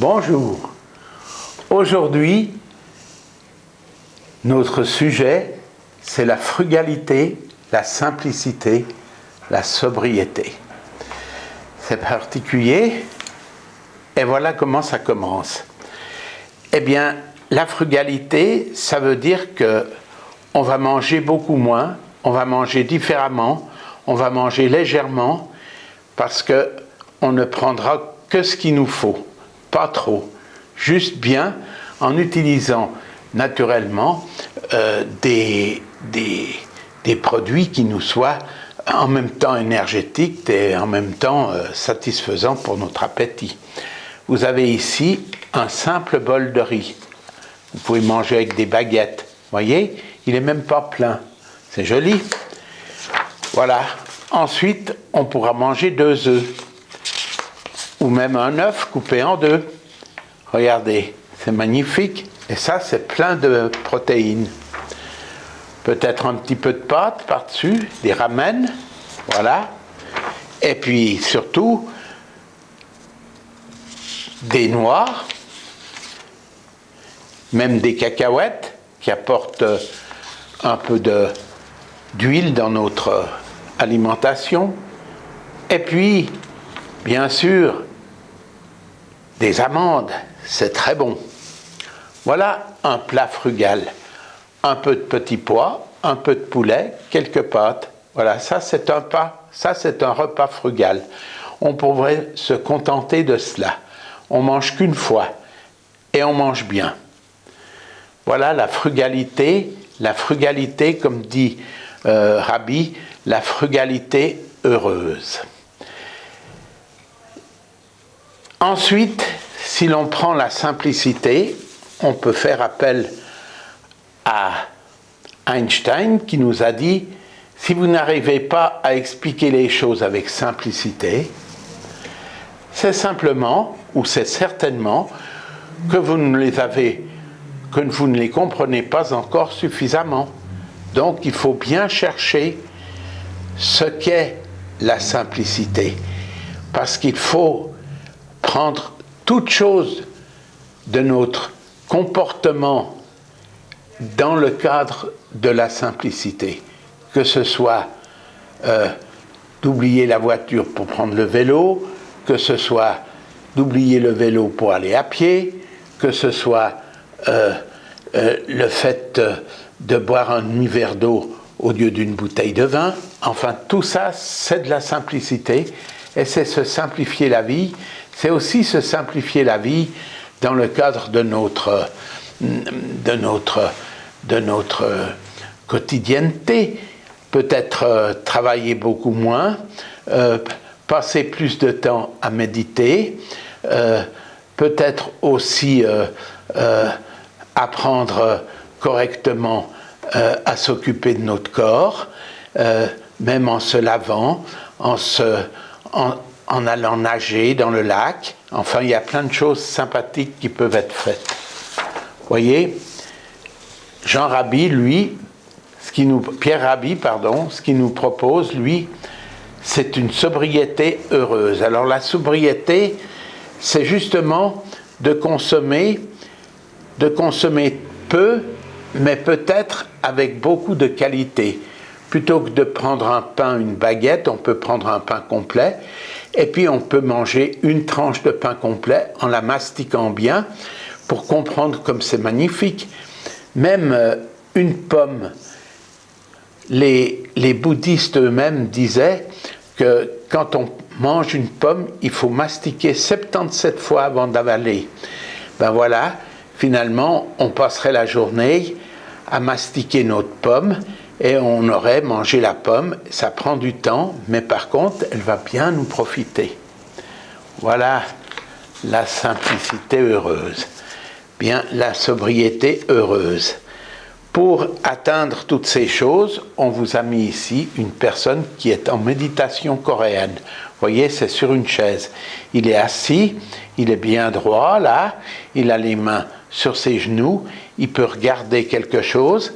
Bonjour. Aujourd'hui, notre sujet, c'est la frugalité, la simplicité, la sobriété. C'est particulier, et voilà comment ça commence. Eh bien, la frugalité, ça veut dire que on va manger beaucoup moins, on va manger différemment, on va manger légèrement, parce que on ne prendra que ce qu'il nous faut, pas trop, juste bien, en utilisant naturellement des produits qui nous soient en même temps énergétiques et en même temps satisfaisants pour notre appétit. Vous avez ici un simple bol de riz. Vous pouvez manger avec des baguettes. Voyez, il n'est même pas plein. C'est joli. Voilà. Ensuite, on pourra manger 2 œufs. Ou même un œuf coupé en 2. Regardez, c'est magnifique. Et ça, c'est plein de protéines. Peut-être un petit peu de pâte par-dessus, des ramen. Voilà. Et puis, surtout, des noix, même des cacahuètes qui apportent un peu d'huile dans notre alimentation. Et puis, bien sûr, des amandes, c'est très bon. Voilà un plat frugal. Un peu de petits pois, un peu de poulet, quelques pâtes. Voilà, ça c'est un repas frugal. On pourrait se contenter de cela. On mange qu'une fois et on mange bien. Voilà la frugalité, comme dit Rabbi, la frugalité heureuse. Ensuite, si l'on prend la simplicité, on peut faire appel à Einstein qui nous a dit « Si vous n'arrivez pas à expliquer les choses avec simplicité, c'est simplement, ou c'est certainement, que vous ne les comprenez pas encore suffisamment. Donc il faut bien chercher ce qu'est la simplicité, parce qu'il faut prendre toute chose de notre comportement dans le cadre de la simplicité, que ce soit d'oublier la voiture pour prendre le vélo, que ce soit d'oublier le vélo pour aller à pied, que ce soit le fait de boire un demi-verre d'eau au lieu d'une bouteille de vin. Enfin, tout ça, c'est de la simplicité, et c'est se simplifier la vie. C'est aussi se simplifier la vie dans le cadre de notre quotidienneté. Peut-être travailler beaucoup moins, passer plus de temps à méditer, peut-être aussi apprendre correctement à s'occuper de notre corps, même en se lavant, en allant nager dans le lac. Enfin, il y a plein de choses sympathiques qui peuvent être faites. Vous voyez, Pierre Rabhi, ce qu'il nous propose, lui, c'est une sobriété heureuse. Alors la sobriété, c'est justement de consommer peu, mais peut-être avec beaucoup de qualité. Plutôt que de prendre un pain, une baguette, on peut prendre un pain complet, et puis on peut manger une tranche de pain complet en la mastiquant bien, pour comprendre comme c'est magnifique. Même une pomme, les bouddhistes eux-mêmes disaient que quand on mange une pomme, il faut mastiquer 77 fois avant d'avaler. Ben voilà, finalement, on passerait la journée à mastiquer notre pomme et on aurait mangé la pomme. Ça prend du temps, mais par contre, elle va bien nous profiter. Voilà la simplicité heureuse. Bien, la sobriété heureuse. Pour atteindre toutes ces choses, on vous a mis ici une personne qui est en méditation coréenne. Vous voyez, c'est sur une chaise. Il est assis, il est bien droit là, il a les mains sur ses genoux, il peut regarder quelque chose,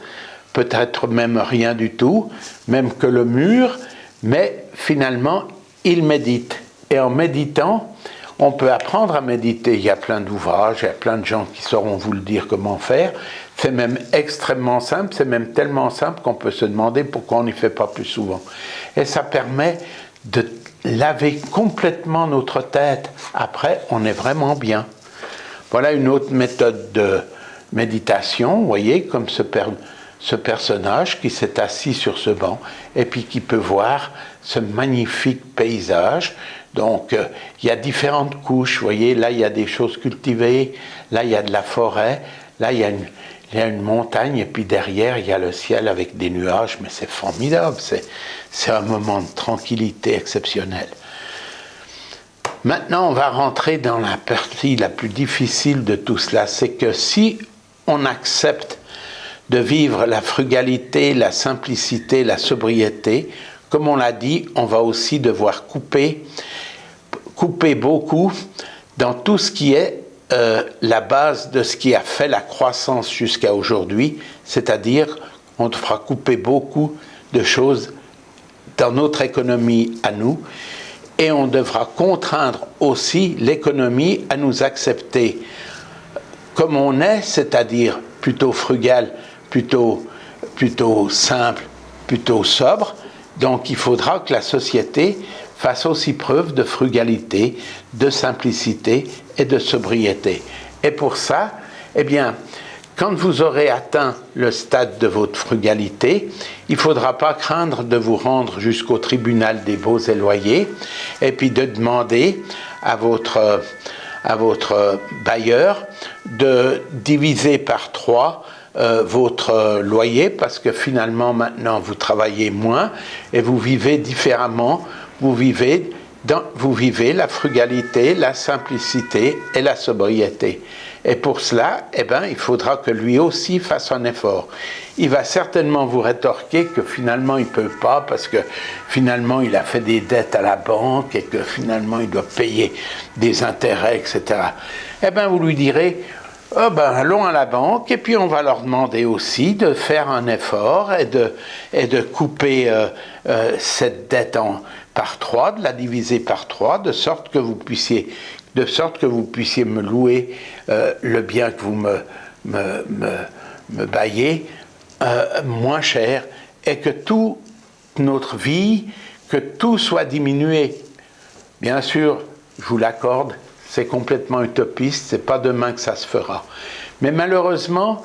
peut-être même rien du tout, même que le mur, mais finalement, il médite. Et en méditant, On peut apprendre à méditer, il y a plein d'ouvrages, il y a plein de gens qui sauront vous le dire comment faire. C'est même extrêmement simple, c'est même tellement simple qu'on peut se demander pourquoi on n'y fait pas plus souvent. Et ça permet de laver complètement notre tête. Après, on est vraiment bien. Voilà une autre méthode de méditation, vous voyez, comme ce personnage qui s'est assis sur ce banc et puis qui peut voir ce magnifique paysage. Donc, il y a différentes couches, vous voyez, là, il y a des choses cultivées, là, il y a de la forêt, là, il y a une montagne, et puis derrière, il y a le ciel avec des nuages, mais c'est formidable, c'est un moment de tranquillité exceptionnel. Maintenant, on va rentrer dans la partie la plus difficile de tout cela, c'est que si on accepte de vivre la frugalité, la simplicité, la sobriété, comme on l'a dit, on va aussi devoir couper beaucoup dans tout ce qui est la base de ce qui a fait la croissance jusqu'à aujourd'hui, c'est-à-dire on devra couper beaucoup de choses dans notre économie à nous, et on devra contraindre aussi l'économie à nous accepter comme on est, c'est-à-dire plutôt frugal, plutôt simple, plutôt sobre. Donc il faudra que la société fasse aussi preuve de frugalité, de simplicité et de sobriété. Et pour ça, eh bien, quand vous aurez atteint le stade de votre frugalité, il ne faudra pas craindre de vous rendre jusqu'au tribunal des baux et loyers et puis de demander à votre bailleur de diviser par 3 votre loyer, parce que finalement maintenant vous travaillez moins et vous vivez différemment, vous vivez la frugalité, la simplicité et la sobriété. Et pour cela, eh ben, il faudra que lui aussi fasse un effort. Il va certainement vous rétorquer que finalement il ne peut pas, parce que finalement il a fait des dettes à la banque et que finalement il doit payer des intérêts, etc. Eh bien, vous lui direz, oh ben, allons à la banque et puis on va leur demander aussi de faire un effort et de couper cette dette par 3, de la diviser par 3, de sorte que vous puissiez me louer le bien que vous me baillez moins cher, et que toute notre vie, que tout soit diminué. Bien sûr, je vous l'accorde, c'est complètement utopiste, c'est pas demain que ça se fera. Mais malheureusement,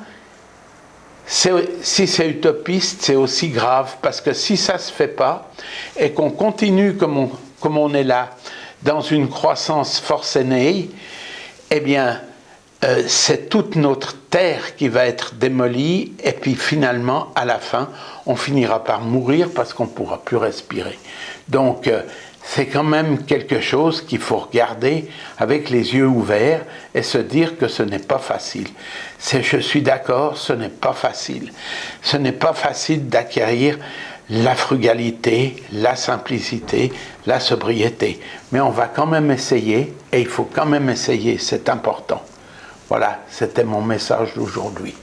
si c'est utopiste, c'est aussi grave, parce que si ça se fait pas, et qu'on continue comme on est là, dans une croissance forcenée, eh bien, c'est toute notre terre qui va être démolie, et puis finalement, à la fin, on finira par mourir parce qu'on ne pourra plus respirer. Donc, c'est quand même quelque chose qu'il faut regarder avec les yeux ouverts et se dire que ce n'est pas facile. Je suis d'accord, ce n'est pas facile. Ce n'est pas facile d'acquérir la frugalité, la simplicité, la sobriété. Mais on va quand même essayer, et il faut quand même essayer, c'est important. Voilà, c'était mon message d'aujourd'hui.